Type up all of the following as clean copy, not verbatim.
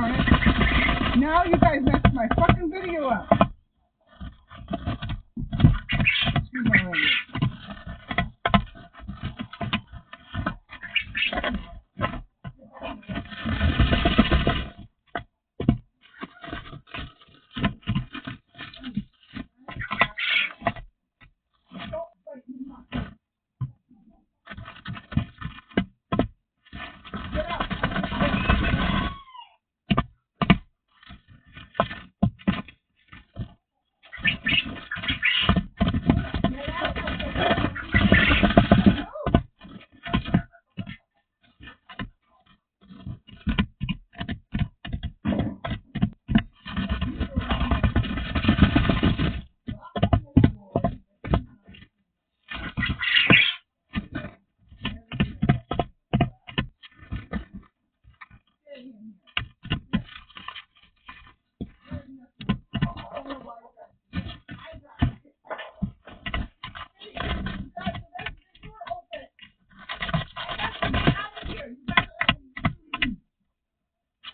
darn it. Now you guys messed my fucking video up. Excuse my language.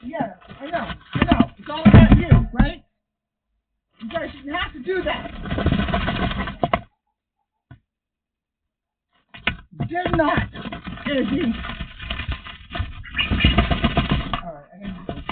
Yeah, I know. It's all about you, right? You guys shouldn't have to do that. Did not, Izzy. Alright, I gotta do this.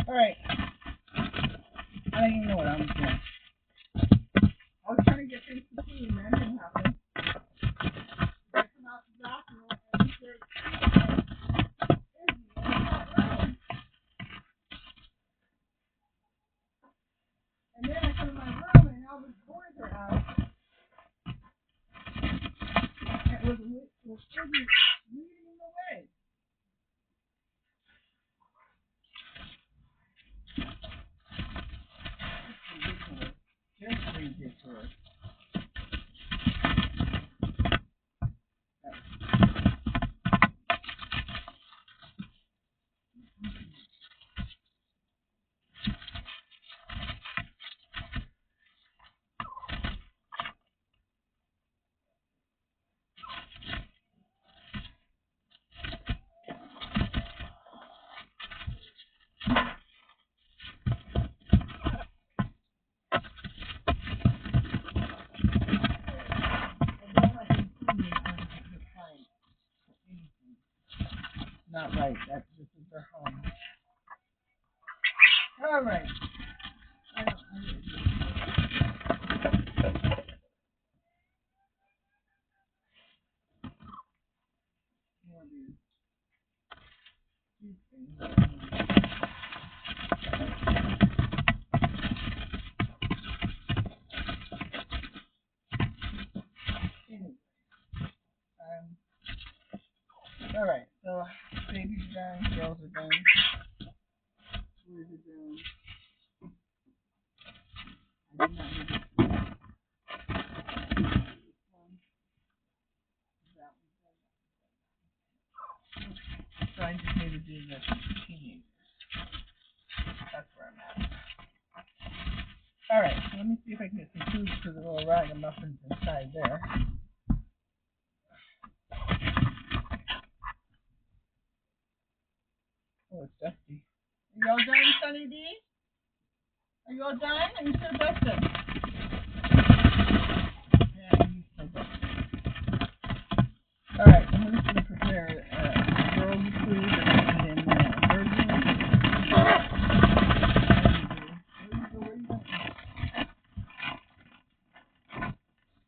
Alright. I don't even know what I'm doing. I was trying to get things to see, and that didn't happen. And then I come to my room, and all the boys are out. And it was leading in the way. Just ridiculous. Not right. This is their home. All right. I don't all right, so babies are done, girls are done, boys are done. I did not do this one. That one. So I just need to do the teenagers. That's where I'm at. All right, so let me see if I can get some food for the little ragamuffins inside there. Oh, it's dusty. Are you all done, Sunny D? Are you all done? Are you still dusting? Yeah, you're still dusting. Alright, I'm just going to prepare girls' food and then burgers.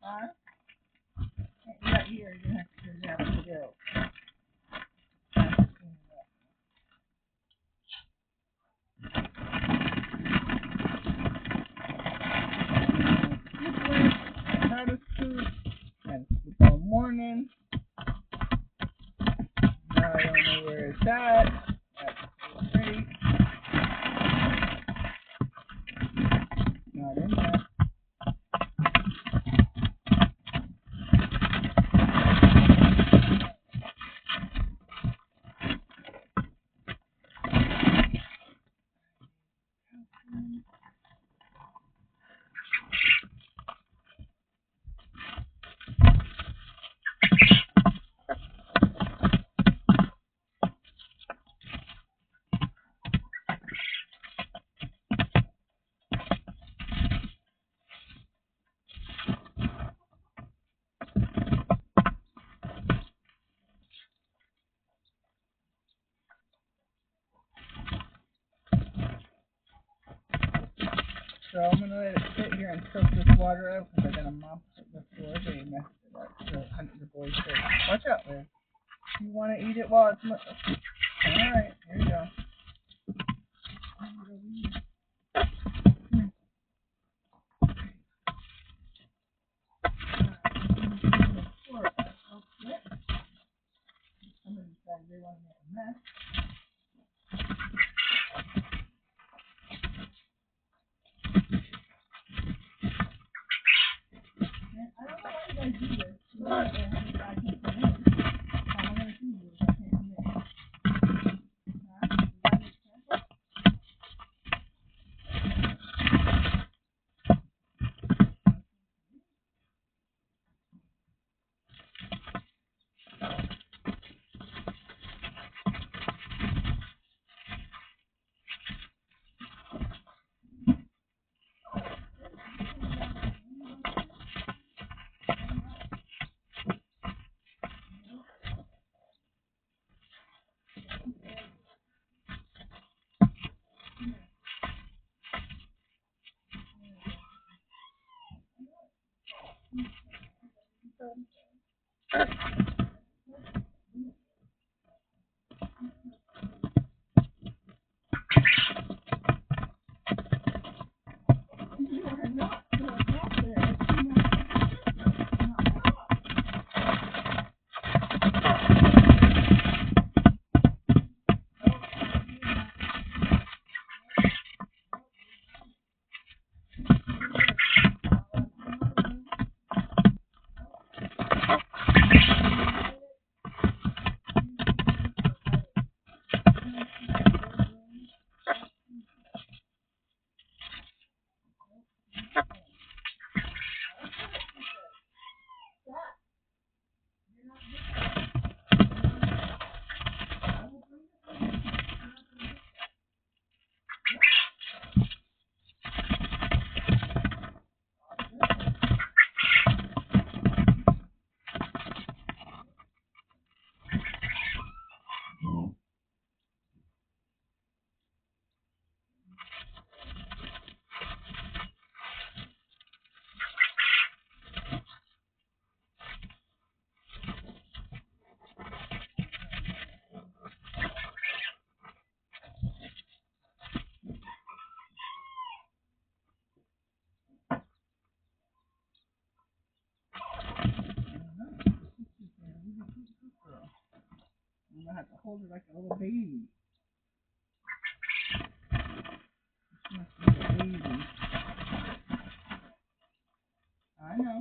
Huh? Can't eat that. That's great. Not in there. So I'm going to let it sit here and soak this water out because I'm going to mop the floor. They messed it up. So the boys said, watch out, Liz. You want to eat it while it's... Alright, here you go. Somebody decided they want to make a mess. I don't know why you guys do this. You want to have it back in the room. All I'm going to do is I can't come in. Huh? Does that make sense? I'm gonna have to hold her like a little baby. She must be a baby. I know.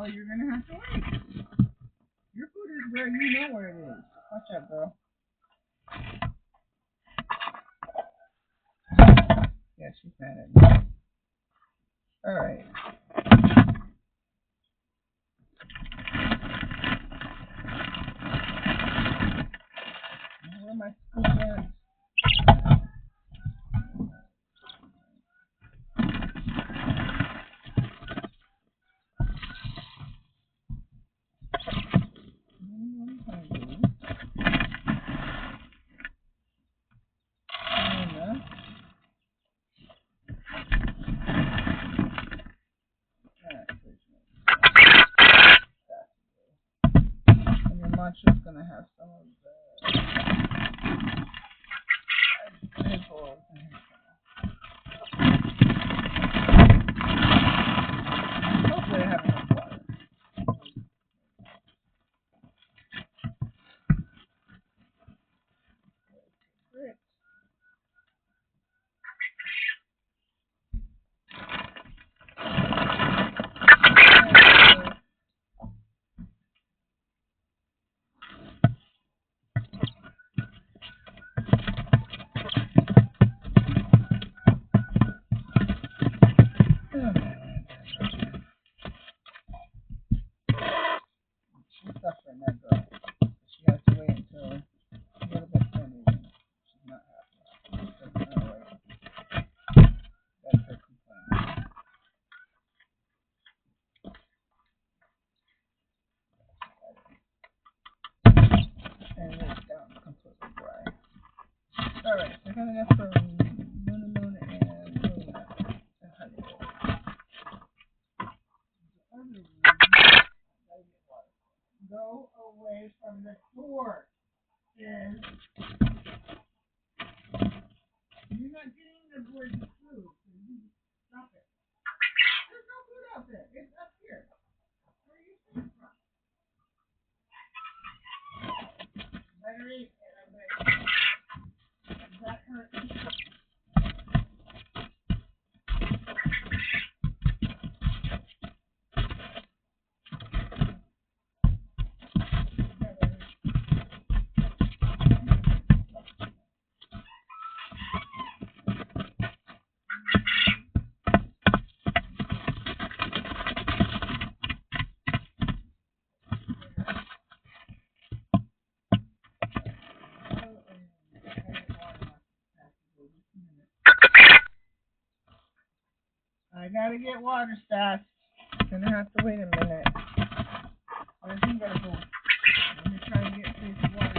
Well, you're gonna have to wait. Your food is where you know where it is. Watch out, girl. Yeah, she's mad at me. Alright. Where am I scooping at? And your mantra's gonna have some of the oils in here. Hopefully I have enough water. Great. She's suffering, that girl. She has to wait until a little bit tender. She's not happy. She doesn't know wait. That's her complaint. And it's down completely dry. Alright, so I got enough for Luna and Luna and honey. Go away from the door. Yes. You're not getting the boys food. Stop it. There's no food out there. It's up here. Where are you sitting from? Let her eat it. Does that hurt? I gotta get water, Stas. Gonna have to wait a minute. Where's he gonna go? Let me try and get this water.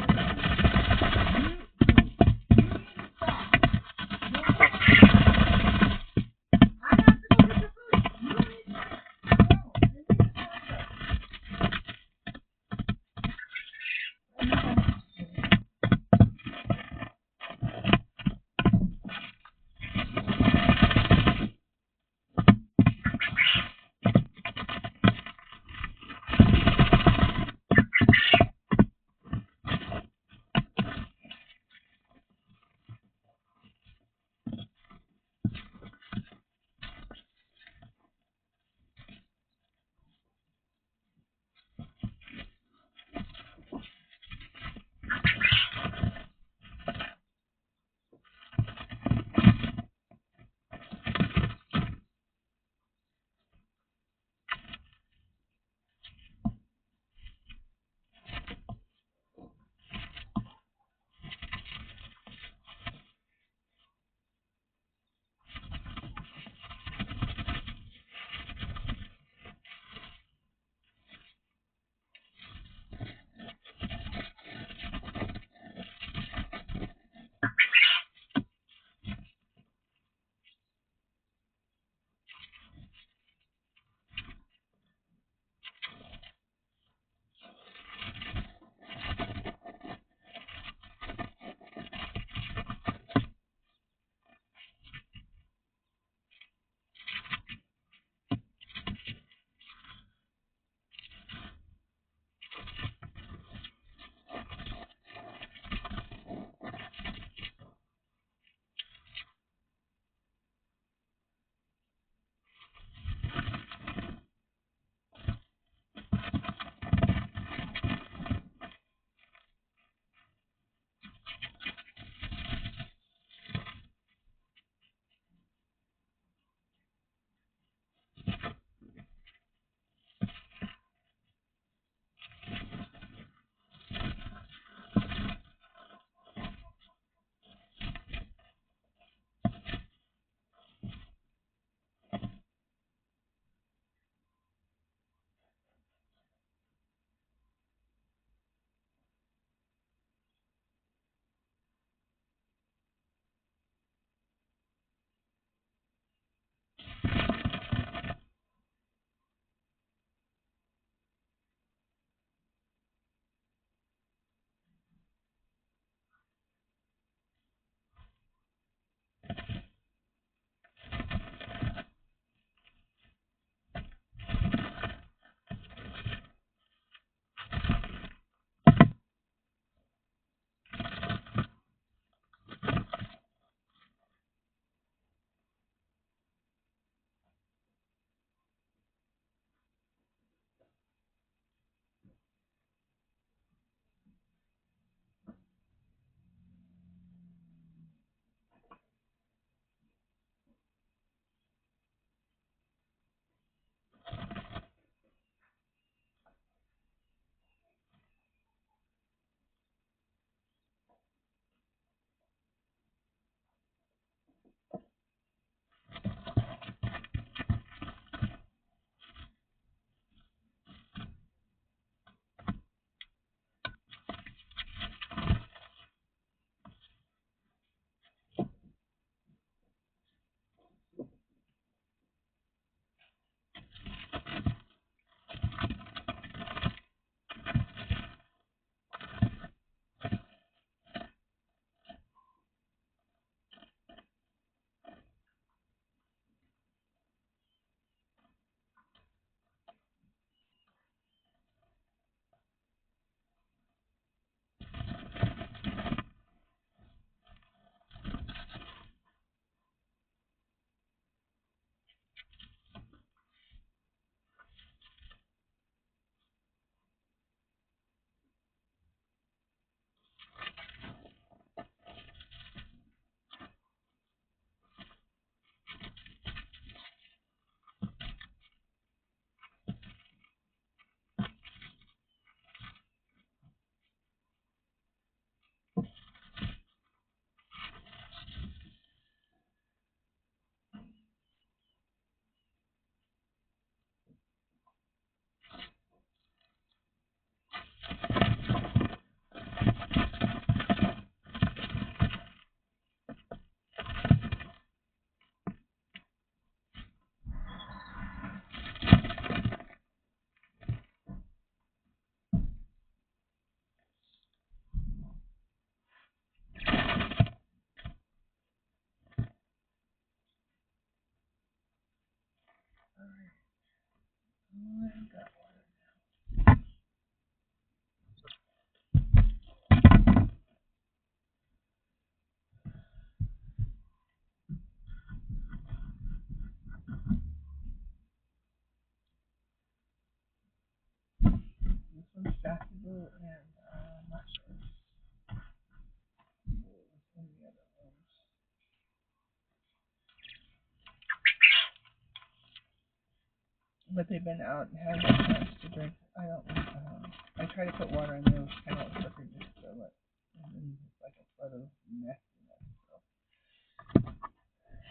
but they've been out and haven't had much to drink. I try to put water in those kennels, but they just fill it. And then it's like a flood of messiness.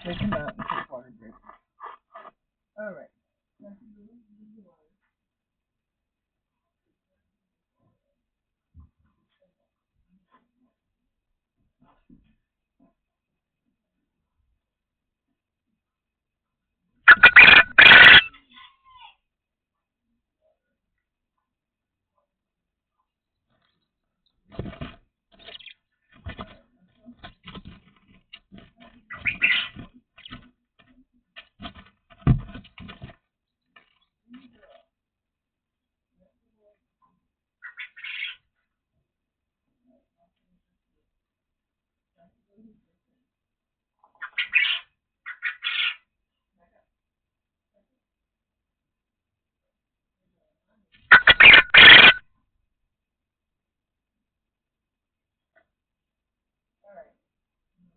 So they come out and take water breaks. Alright.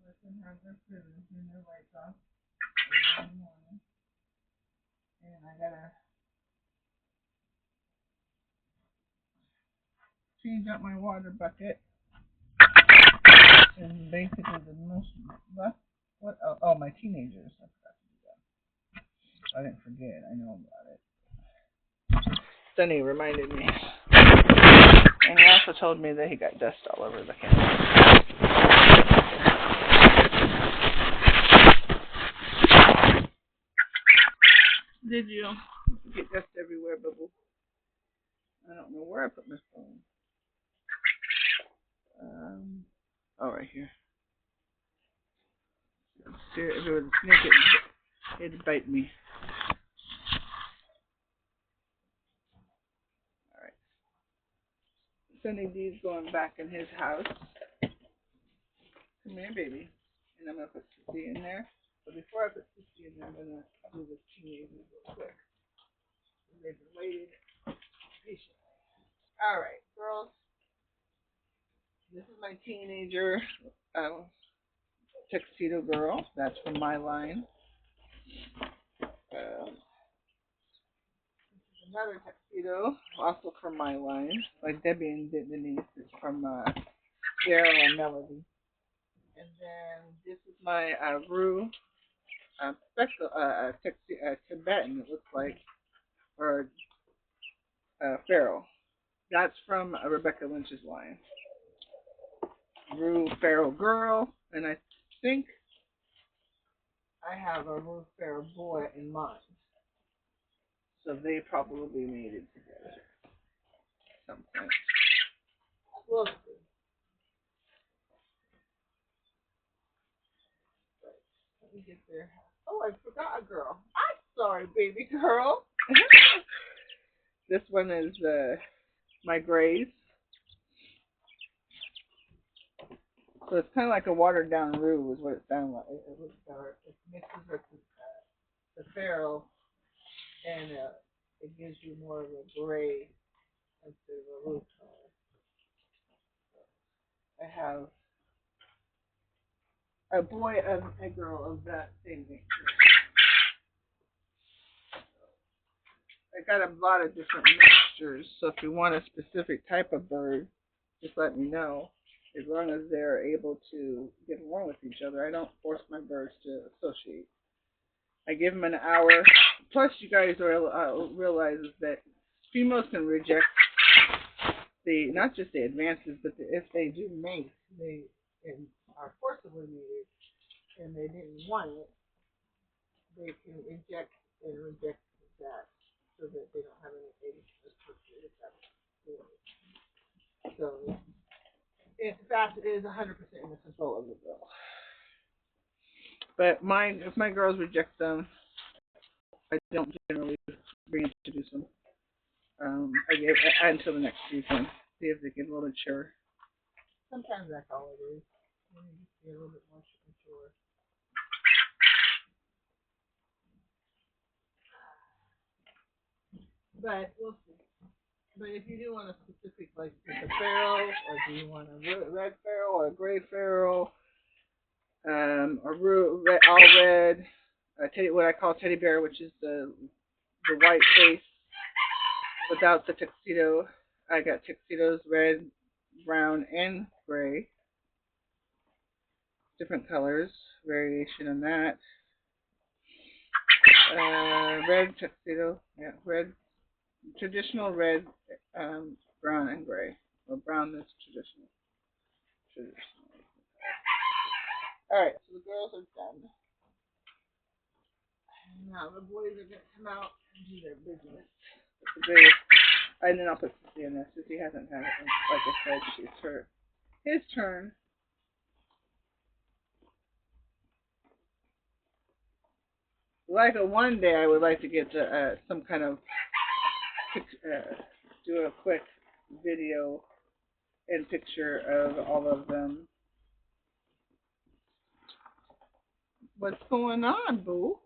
Listen, have their food and their lights off in the morning. And I gotta change out my water bucket. And basically the most left. What? Oh, my teenagers. I forgot to do that. I didn't forget. I know about it. Sunny reminded me. And he also told me that he got dust all over the camera. Did you? You get dust everywhere, Bubble. I don't know where I put my phone. Oh, right here. If it was a snake, it'd bite me. Alright. Sunny D's going back in his house. Come here, baby. And I'm going to put Sissy in there. But before I put Sissy in there, I'm going to do the teenagers real quick. They've been waiting patiently. Alright, girls. This is my teenager tuxedo girl. That's from my line. This is another tuxedo, also from my line. Like Debbie and Denise is from Daryl and Melody. And then this is my Rue special Tibetan, it looks like, or Pharaoh. That's from Rebecca Lynch's line. Rue Pharaoh girl, and I think I have a Rue Pharaoh boy in mind. So they probably made it together. Something. We'll see. Let me get there. Oh, I forgot a girl. I'm sorry, baby girl. This one is my Grace. So it's kind of like a watered down Rue is what it sounds like. It looks dark. It mixes with the Pharaoh, and it gives you more of a gray instead of a Rue color. I have a boy and a girl of that same nature. I got a lot of different mixtures, so if you want a specific type of bird, just let me know. As long as they're able to get along with each other, I don't force my birds to associate. I give them an hour. Plus, you guys realize that females can reject not just the advances, but if they do mate, they are forcibly mated, and they didn't want it, they can reject that so that they don't have any eggs associated with that. So, in fact, it is 100% in the control of the girl. But if my girls reject them, I don't generally reintroduce them. I give until the next season, see if they get a little mature. Sometimes that's all it is. They just get a little bit more mature. But we'll see. But if you do want a specific, like a Pharaoh, or do you want a red Pharaoh or a gray Pharaoh, all red, what I call teddy bear, which is the the white base without the tuxedo. I got tuxedos, red, brown, and gray. Different colors, variation on that. Red tuxedo, yeah, red, traditional red, brown and gray. Or brown is traditional. All right, so the girls are done. Now the boys are gonna come out and do their business. The greatest. And then I'll put Sissy in there. Sissy hasn't had it. Like I said, it's his turn. Like one day, I would like to get to, some kind of do a quick video and picture of all of them. What's going on, boo?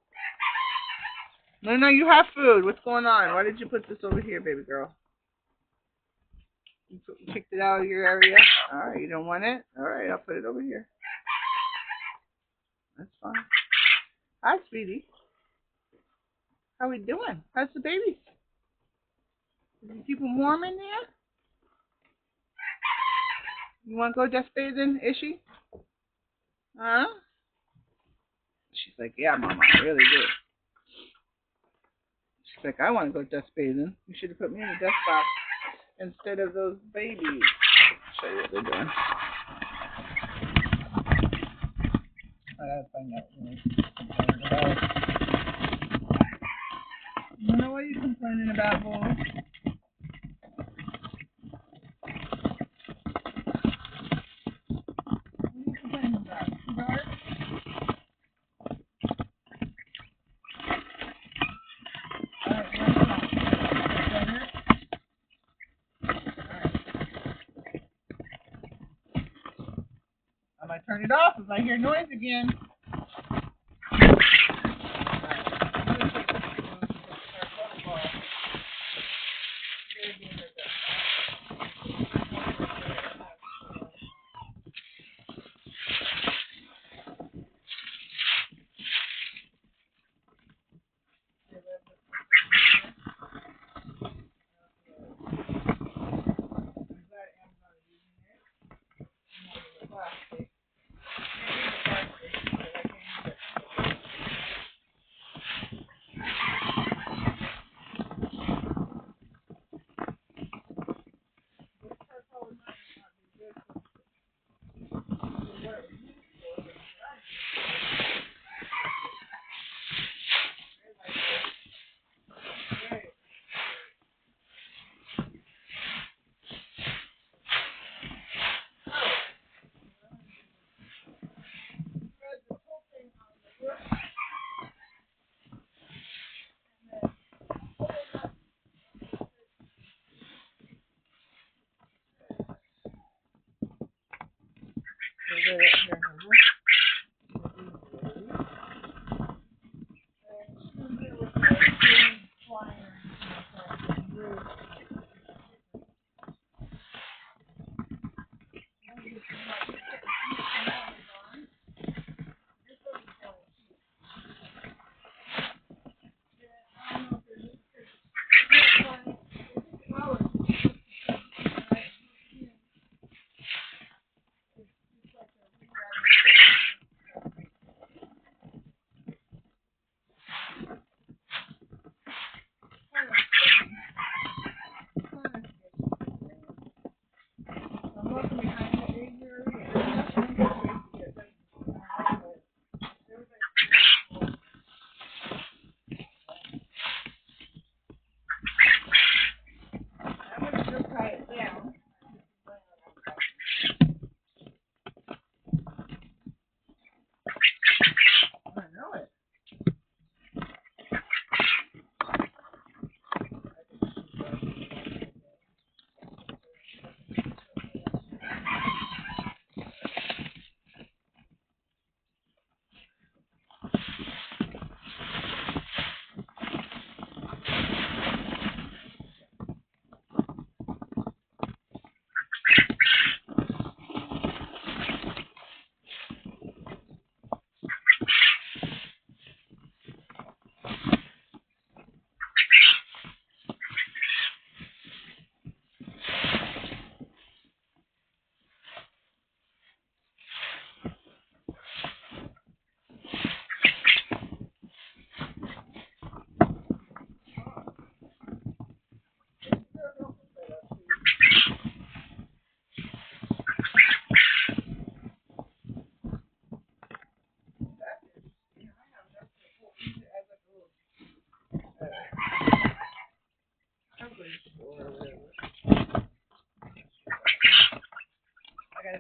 No, you have food. What's going on? Why did you put this over here, baby girl? You kicked it out of your area? Alright, you don't want it? Alright, I'll put it over here. That's fine. Hi, sweetie. How we doing? How's the babies? Did you keep them warm in there? You want to go dust bathing, Ishi? Huh? She's like, yeah, Mama, I really do. She's like, I want to go dust bathing. You should have put me in the dust box instead of those babies. I'll show you what they're doing. I gotta find out what you know what you're complaining about, boy? I might turn it off if I hear noise again.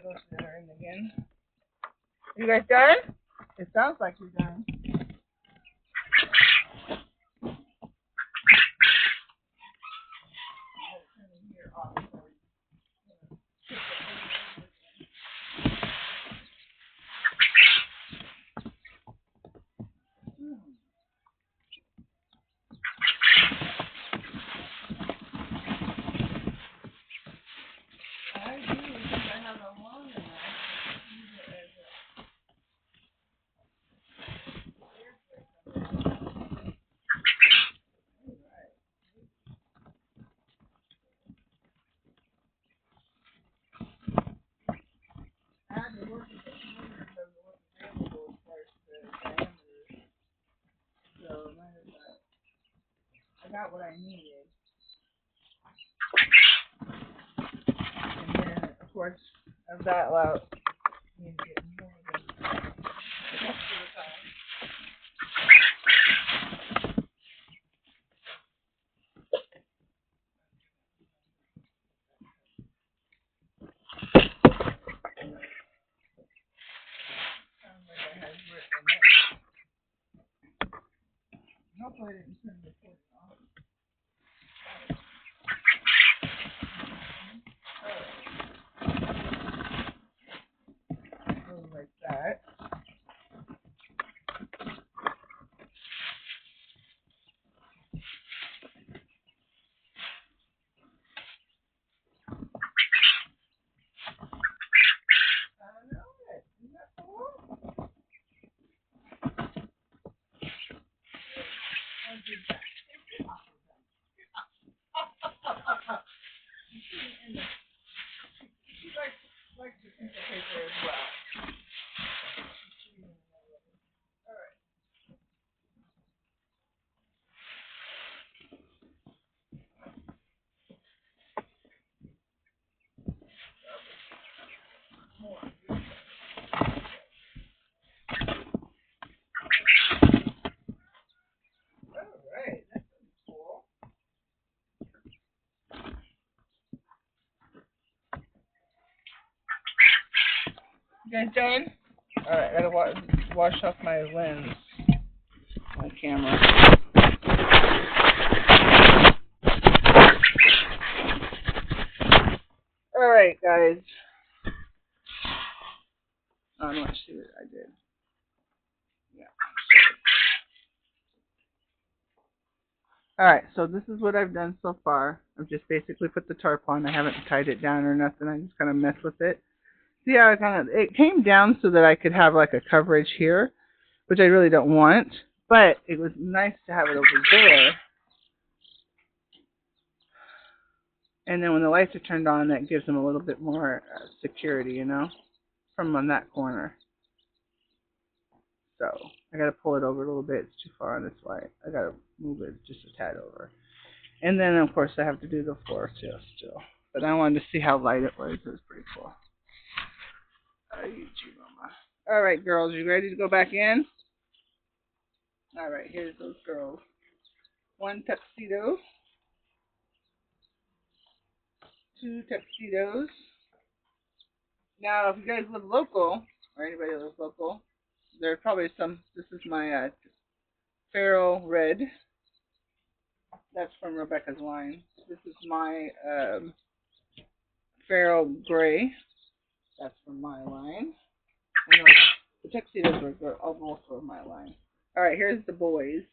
go to the other end again. You guys done? It sounds like you're done. I got what I needed. And then, of course, of that allowed me to get more than the rest of the time. Sounds like I had grit in it. Hopefully I didn't turn the recording off. Like that. You guys done? Alright, I gotta wash off my lens. My camera. Alright, guys. Let's see what I did. Yeah. Alright, so this is what I've done so far. I've just basically put the tarp on. I haven't tied it down or nothing. I just kind of messed with it. See how it came down so that I could have like a coverage here, which I really don't want, but it was nice to have it over there. And then when the lights are turned on, that gives them a little bit more security, you know, from on that corner. So I got to pull it over a little bit. It's too far on this light. I got to move it just a tad over. And then, of course, I have to do the floor too still. But I wanted to see how light it was. It was pretty cool. All right, girls, you ready to go back in? All right, here's those girls. One tuxedo. Two tuxedos. Now, if you guys live local, or anybody that lives local, there's probably some. This is my Pharaoh Red. That's from Rebecca's line. This is my Pharaoh Gray. That's from my line. I know the tuxedos are both from my line. All right, here's the boys.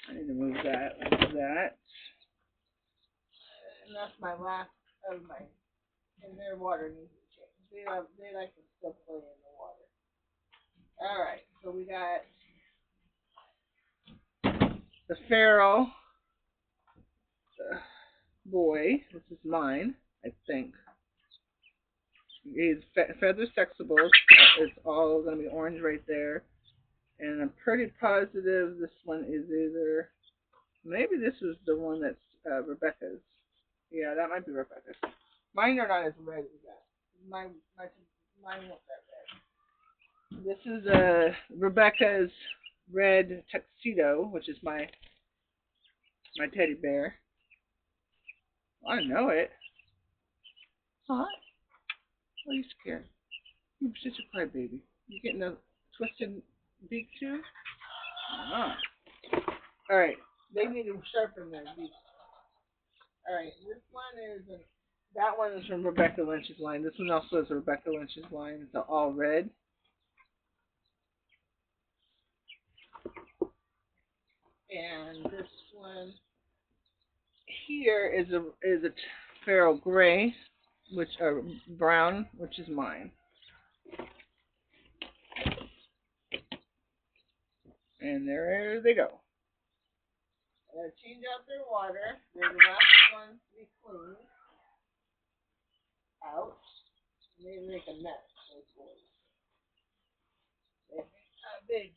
I need to move that like that. And that's my last of my. And their water needs to change. They like to still play in the water. All right, so we got the Pharaoh boy. This is mine, I think. He's Feather Sexibles. It's all going to be orange right there. And I'm pretty positive this one is either... Maybe this is the one that's Rebecca's. Yeah, that might be Rebecca's. Mine are not as red as that. Mine won't that red. This is Rebecca's red tuxedo, which is my teddy bear. I know it. Huh? Why are you scared? You're such a crybaby. You getting a twisted beak too? Alright, they need to sharpen their beak. Alright, this one is that one is from Rebecca Lynch's line. This one also is Rebecca Lynch's line. It's all red. And this one here is a Pharaoh Gray, which are brown, which is mine. And there they go. Change out their water. They're the last ones to be cleaned out. And they make a mess, those boys. They make big.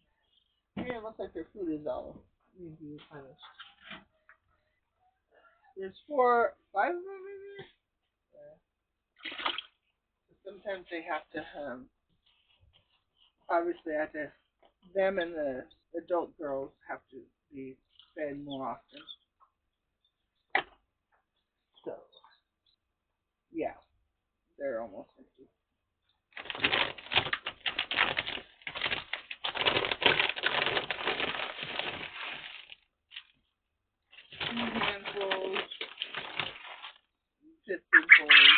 Here it looks like their food is all need to be replenished. There's 5 of them in there. Sometimes they have to obviously them and the adult girls have to be fed more often. So yeah, they're almost empty. Handfuls, 50 bowls.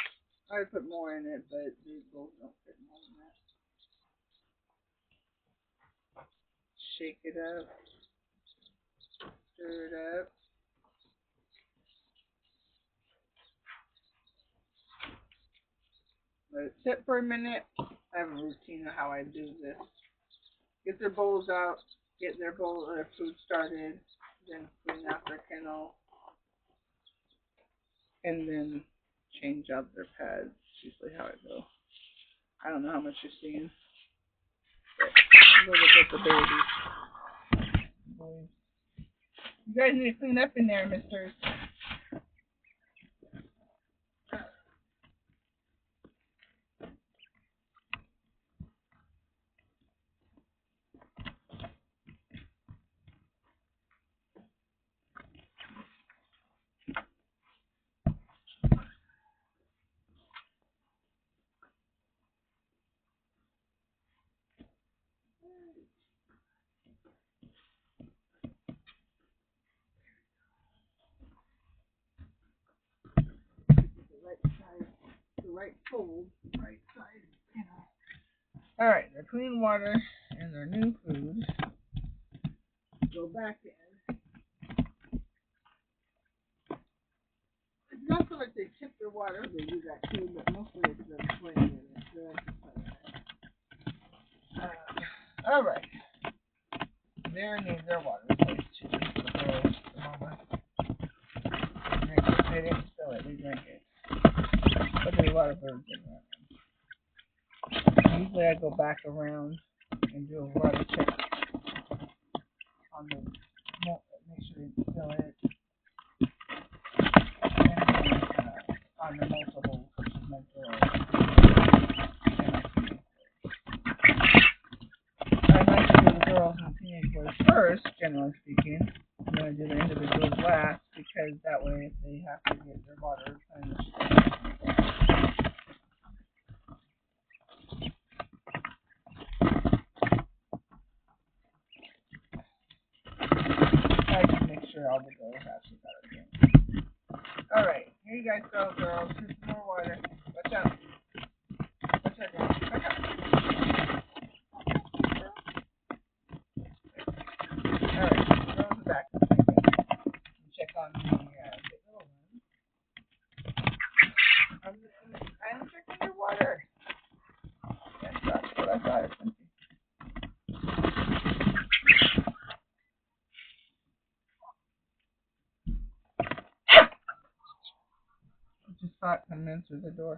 I would put more in it, but these bowls don't fit more than that. Shake it up, stir it up. Let it sit for a minute. I have a routine of how I do this. Get their bowls out, get their food started, then clean out their kennel, and then change out their pads. That's usually how I go. I don't know how much you're seeing. But look at the babies. Boys. You guys need to clean up in there, misters. Right fold, right side, you know. Alright, their clean water and their new food go back in. It's not so much they tip their water, they do that too, but mostly it's them playing in it. Alright. They need their water replaced too. The girls, the mama. They didn't spill it, they drank it. But there's a lot of birds in there. Usually I go back around and do a lot of checks on the make sure they fill it. And then on the multiple, which is my girl. I like to do the girls and teenage boys first, generally speaking. I'm going to do the individuals last because that way if they have to get their water replenished. I can make sure all the girls actually got it in. Alright, here you guys go, girls. Here's some more water. Watch out. Watch out, girls. Back up. Alright, girls are back. Check on the little one. I'm checking your water. Yes, that's what I thought. It's empty. I just saw it come in through the door.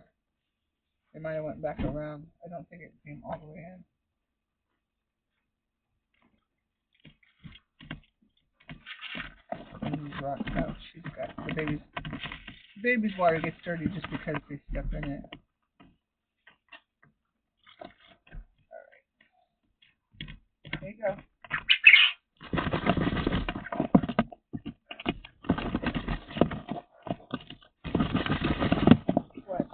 They might have went back around. I don't think it came all the way in. Oh, she's got the baby's water gets dirty just because they step in it. Alright. There you go. What?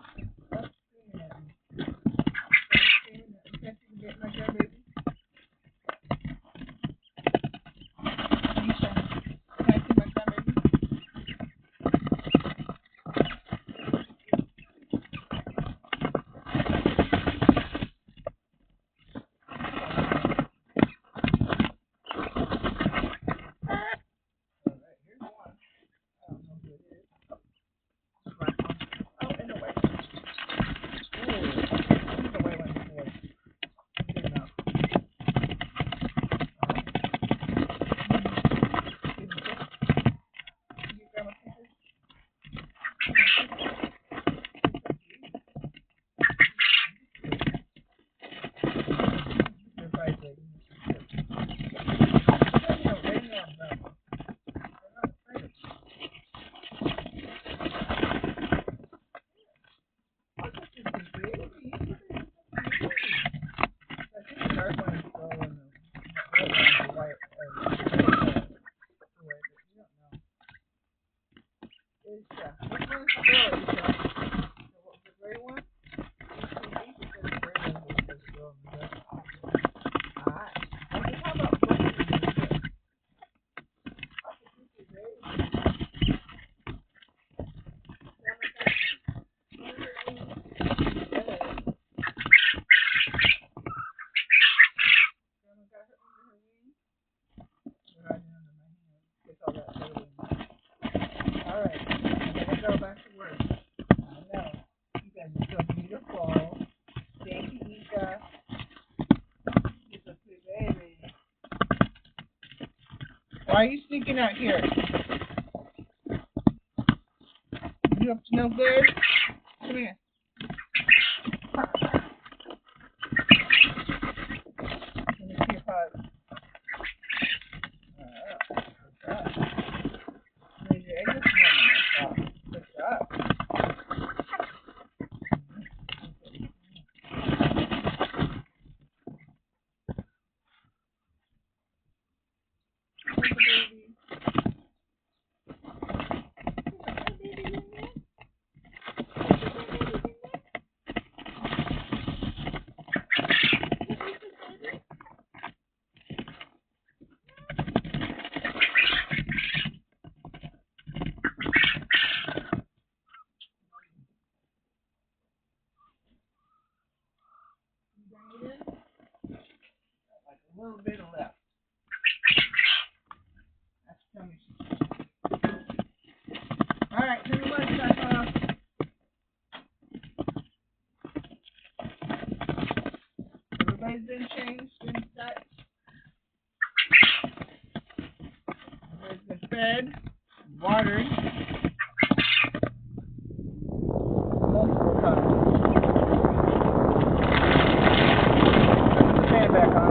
Why are you sneaking out here? You up to no good? Come here. Let me see your paws. Raise your egg this morning. Good job. Like a little bit left. That's tummy. Alright, turn the lights back off. Everybody's been changed, been set. Everybody's been fed, watered. Multiple times. Put the fan back on.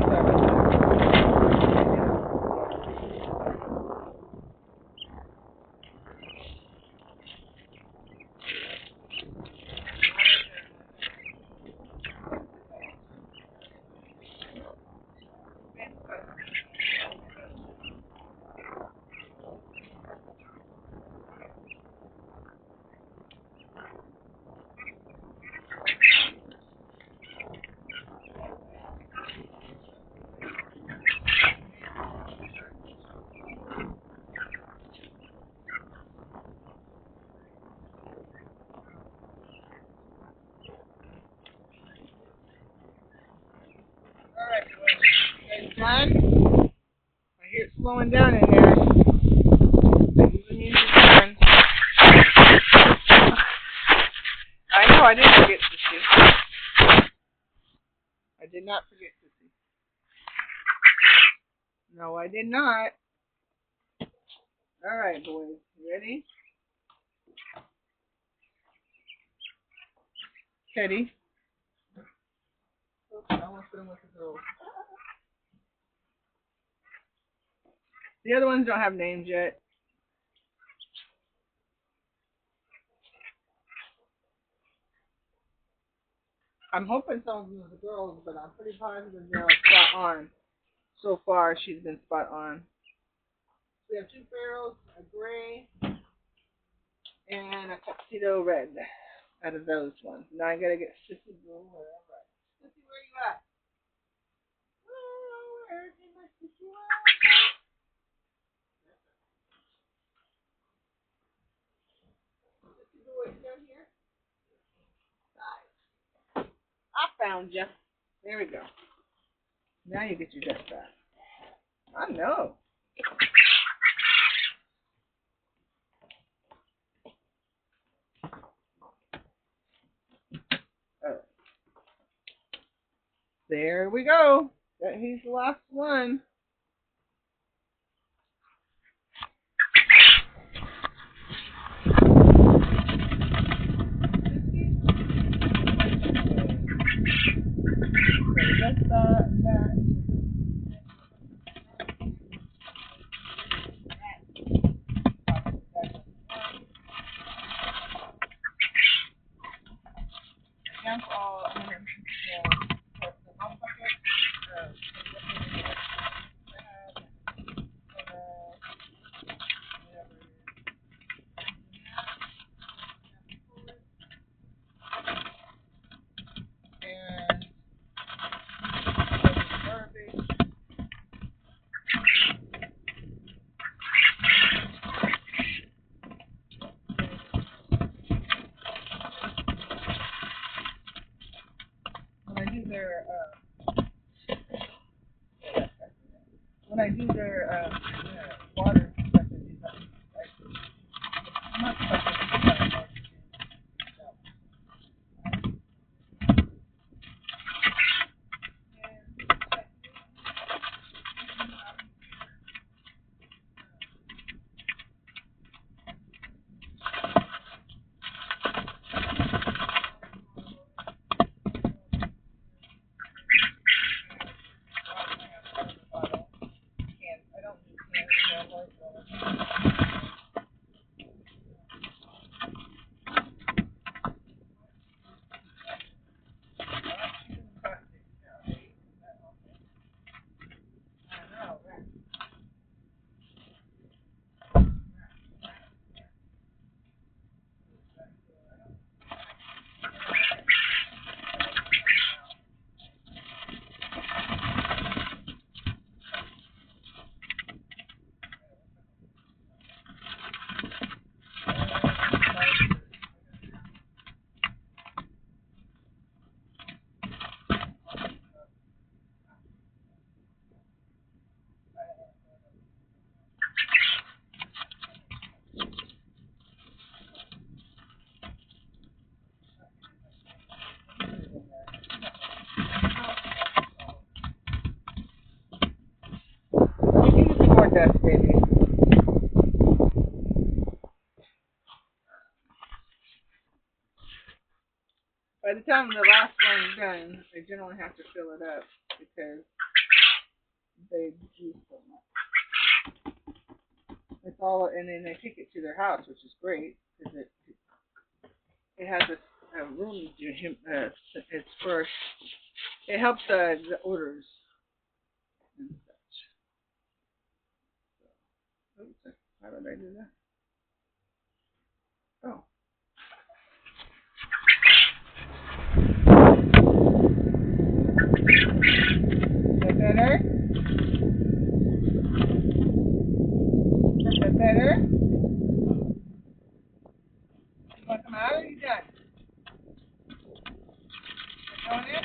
Done? I hear it slowing down in there. I know I didn't forget Sissy. I did not forget Sissy. No, I did not. Alright, boys. You ready? Teddy. Oops, I want to put him with the girls. The other ones don't have names yet. I'm hoping some of them are the girls, but I'm pretty positive they're spot on. So far, she's been spot on. We have two pharaohs, a gray, and a tuxedo red out of those ones. Now I gotta get Sissy Blue wherever. Sissy, where you at? Oh, where did my Sissy at? Sissy Blue, are you down here? I found you. There we go. Now you get your dress back. I know. Alright. There we go. He's the last one. Just that. When I do their water stuff, I'm not time the last one's done, I generally have to fill it up because they use so much. It's all, and then they take it to their house, which is great because it has a room. It's for it helps the odors and such. So, oops, how did I do that? Oh. Is that better? Is that better? You want to come out or are you done? Going in?